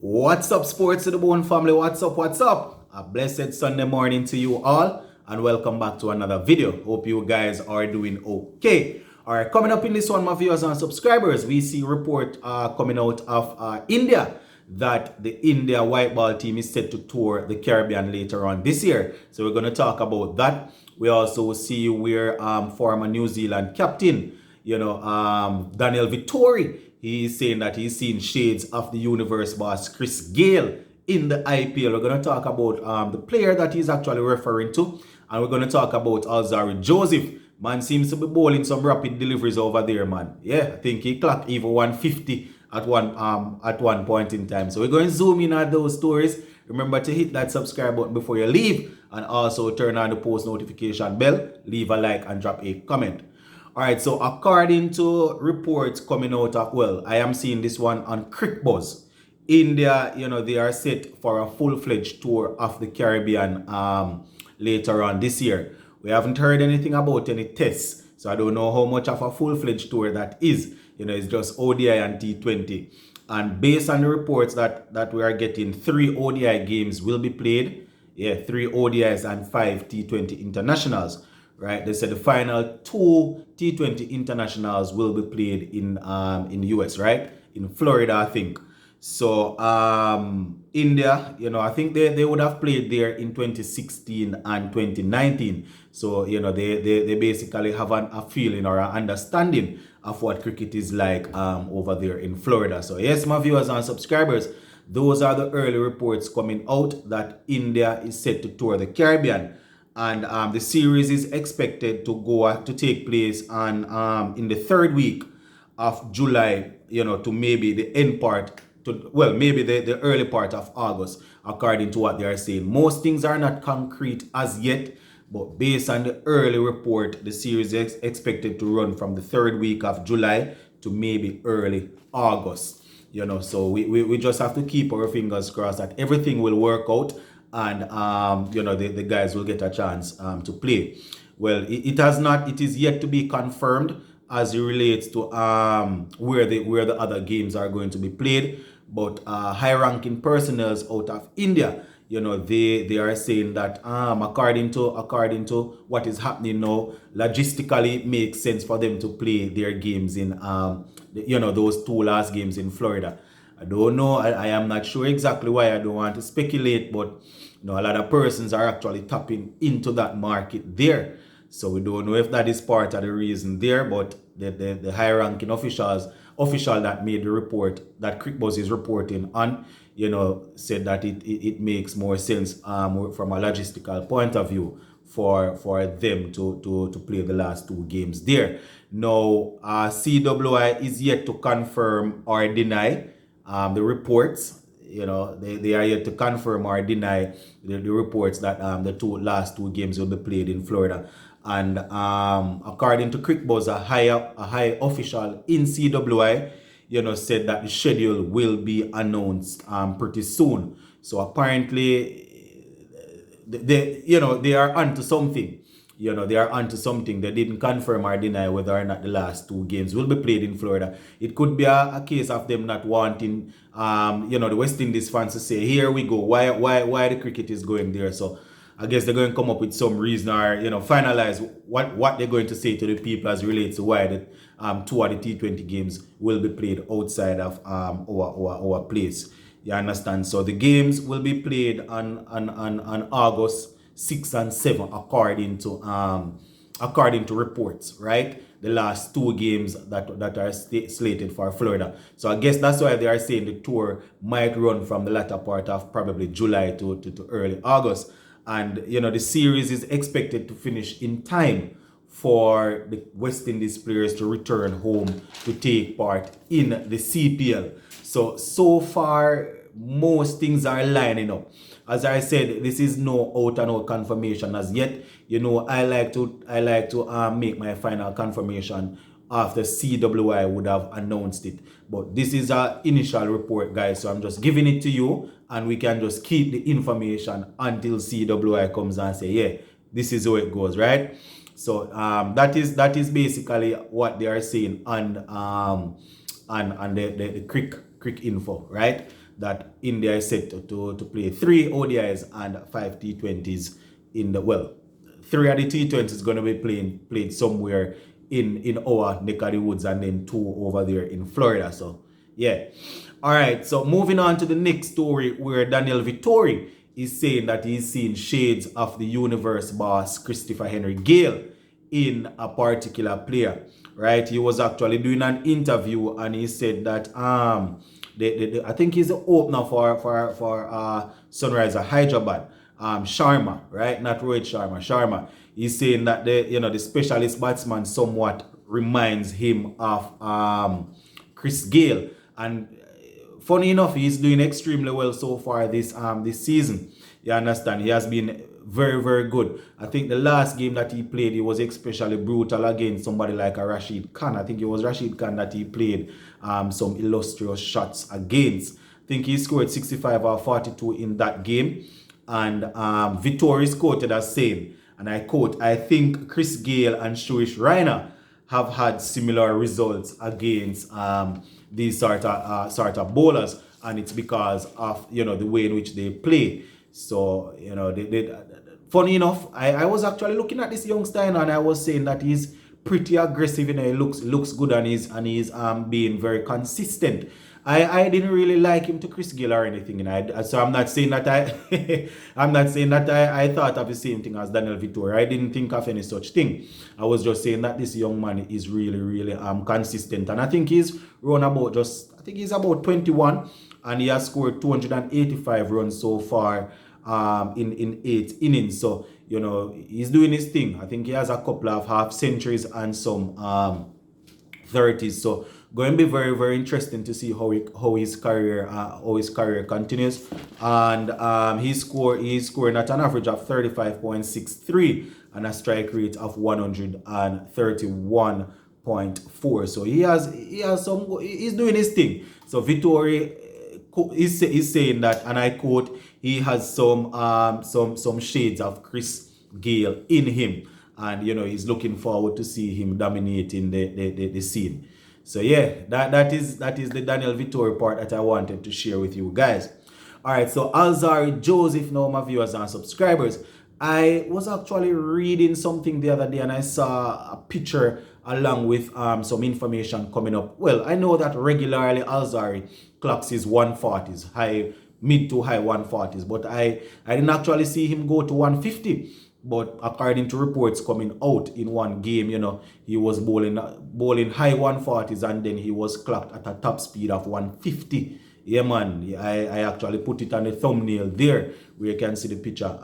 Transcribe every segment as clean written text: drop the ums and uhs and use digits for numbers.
What's up, sports to the bone family? What's up? What's up? A blessed Sunday morning to you all, and welcome back to another video. Hope you guys are doing okay. All right, coming up in this one, my viewers and subscribers, we see a report coming out of India that the India white ball team is set to tour the Caribbean later on this year. So we're going to talk about that. We also see where former New Zealand captain, Daniel Vittori, he is saying that he's seen shades of the universe boss Chris Gayle in the IPL. We're going to talk about the player that he's actually referring to, and we're going to talk about Alzarri Joseph. Man seems to be bowling some rapid deliveries over there, man. Yeah, I think he clocked even 150 at one point in time. So we're going to zoom in at those stories. Remember to hit that subscribe button before you leave, and also turn on the post notification bell, leave a like, and drop a comment. All right, so according to reports coming out of, well, I am seeing this one on CricBuzz. India, they are set for a full-fledged tour of the Caribbean later on this year. We haven't heard anything about any tests, so I don't know how much of a full-fledged tour that is. It's just ODI and T20. And based on the reports that we are getting, 3 ODI games will be played. Yeah, 3 ODIs and 5 T20 internationals. Right, they said the final 2 T20 internationals will be played in the US, right? In Florida, I think. So India, I think they would have played there in 2016 and 2019. So, they basically have a feeling or an understanding of what cricket is like over there in Florida. So yes, my viewers and subscribers, those are the early reports coming out that India is set to tour the Caribbean. And the series is expected to take place on in the third week of July, to maybe the end part, maybe the early part of August, according to what they are saying. Most things are not concrete as yet, but based on the early report, the series is expected to run from the third week of July to maybe early August. So we just have to keep our fingers crossed that everything will work out, and the guys will get a chance to play. Well, it is yet to be confirmed as it relates to where the other games are going to be played. But high-ranking personnel out of India, they are saying that according to what is happening now, logistically it makes sense for them to play their games in those 2 last games in Florida. I don't know. I am not sure exactly why. I don't want to speculate, but a lot of persons are actually tapping into that market there. So we don't know if that is part of the reason there, but the high-ranking official that made the report that CricBuzz is reporting on, said that it makes more sense from a logistical point of view for them to play the last 2 games there. Now, CWI is yet to confirm or deny the reports. They are yet to confirm or deny the reports that the last two games will be played in Florida. And according to CricBuzz, a high official in CWI, said that the schedule will be announced pretty soon. So apparently, they are onto something. They are onto something. They didn't confirm or deny whether or not the last 2 games will be played in Florida. It could be a case of them not wanting, the West Indies fans to say, here we go. Why the cricket is going there? So I guess they're going to come up with some reason or, finalize what they're going to say to the people as relates to why the 2 of the T20 games will be played outside of our place. You understand? So the games will be played on August 6 and 7 according to reports, right? The last 2 games that are slated for Florida. So I guess that's why they are saying the tour might run from the latter part of probably July to early August. And the series is expected to finish in time for the West Indies players to return home to take part in the CPL. So far, most things are lining up. As I said, this is no out and out confirmation as yet. I like to make my final confirmation after CWI would have announced it. But this is our initial report, guys. So I'm just giving it to you, and we can just keep the information until CWI comes and say, yeah, this is how it goes, right? So that is basically what they are saying on the crick info, right? that India is set to play 3 ODIs and 5 T20s in the, well, 3 of the T20s is going to be played somewhere in our neck of the woods, and then 2 over there in Florida. So yeah. All right, so moving on to the next story, where Daniel Vittori is saying that he's seen shades of the universe boss Christopher Henry Gale in a particular player, right? He was actually doing an interview, and he said that I think he's the opener for Sunrisers Hyderabad, Sharma, right? Not Rohit Sharma, Sharma. He's saying that the specialist batsman somewhat reminds him of Chris Gale, and funny enough, he's doing extremely well so far this season. You understand? He has been very, very good. I think the last game that he played, he was especially brutal against somebody like a Rashid Khan. I think it was Rashid Khan that he played some illustrious shots against. I think he scored 65 or 42 in that game. And Vittori is quoted as saying, and I quote, "I think Chris Gale and Suresh Raina have had similar results against these sort of bowlers, and it's because of the way in which they play." So funny enough, I was actually looking at this youngster, and I was saying that he's pretty aggressive. He looks good, and he's being very consistent. I didn't really like him to Chris Gale or anything, so I'm not saying that I thought of the same thing as Daniel Vittori. I didn't think of any such thing. I was just saying that this young man is really, really consistent, and I think he's about 21, and he has scored 285 runs so far in 8 innings. So he's doing his thing. I think he has a couple of half centuries and some 30s. So going to be very, very interesting to see how his career continues. And he's scoring at an average of 35.63 and a strike rate of 131.4. So he's doing his thing. So Vittori is saying that, and I quote, he has some shades of Chris Gale in him, and he's looking forward to see him dominating the scene. So yeah, that is the Daniel Vittori part that I wanted to share with you guys. All right, so Alzarri Joseph, now my viewers and subscribers, I was actually reading something the other day, and I saw a picture along with some information coming up. Well, I know that regularly Alzarri clocks his 140s, mid to high 140s, but I didn't actually see him go to 150. But according to reports coming out in one game, he was bowling high 140s, and then he was clocked at a top speed of 150. Yeah, man. I actually put it on the thumbnail there where you can see the picture.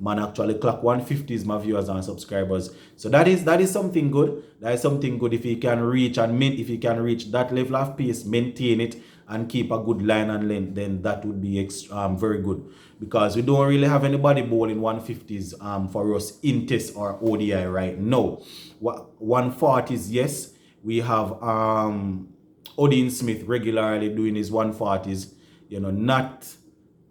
Man actually clocked 150s, my viewers and subscribers. So that is something good. That is something good. If he can reach that level of pace, maintain it, and keep a good line and length, then that would be very good. Because we don't really have anybody bowling 150s for us in Test or ODI right now. 140s, yes. We have Odin Smith regularly doing his 140s, not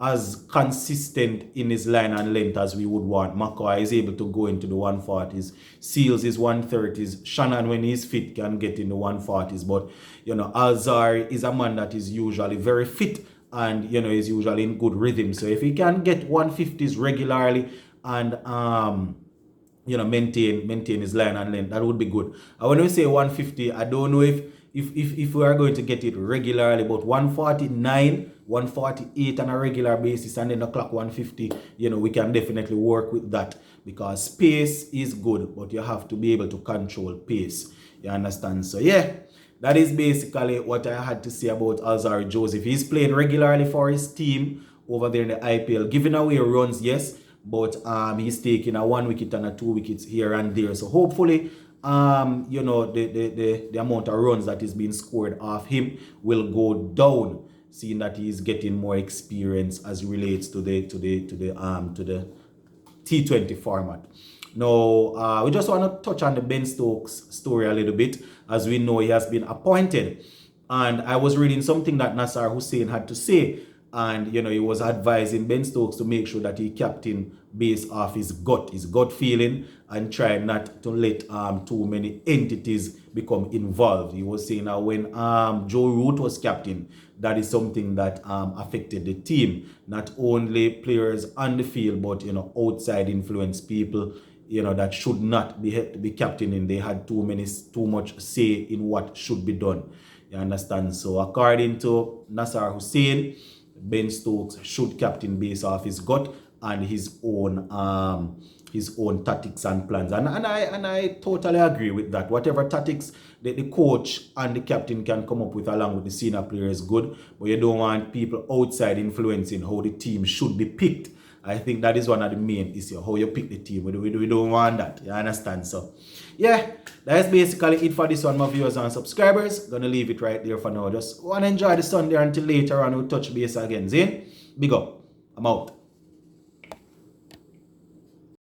as consistent in his line and length as we would want. McCoy is able to go into the 140s. Seals is 130s. Shannon, when he's fit, can get in the 140s. But, Alzarri is a man that is usually very fit, and, is usually in good rhythm. So if he can get 150s regularly and, maintain his line and length, that would be good. And when we say 150, I don't know if we are going to get it regularly, but 149, 148 on a regular basis, and then the clock 150, we can definitely work with that, because pace is good, but you have to be able to control pace. You understand? So yeah, that is basically what I had to say about Alzarri Joseph. He's playing regularly for his team over there in the IPL, giving away runs, yes, but he's taking a 1 wicket and a 2 wickets here and there. So hopefully, the amount of runs that is being scored off him will go down, seeing that he's getting more experience as relates to the T20 format. Now, we just want to touch on the Ben Stokes story a little bit. As we know, he has been appointed, and I was reading something that Nasser Hussain had to say and he was advising Ben Stokes to make sure that he captain based off his gut feeling, and try not to let too many entities become involved. He was saying that when Joe Root was captain, that is something that affected the team, not only players on the field, but outside influence people that should not be captaining. They had too much say in what should be done. You understand? So according to Nasser Hussein, Ben Stokes should captain based off his gut and his own tactics and plans. And I totally agree with that. Whatever tactics the coach and the captain can come up with along with the senior player is good, but you don't want people outside influencing how the team should be picked. I think that is one of the main issues, how you pick the team. We don't want that. You understand? So, yeah, that's basically it for this one, my viewers and subscribers. Gonna leave it right there for now. Just want to enjoy the Sunday until later on we'll touch base again. Zane, big up. I'm out.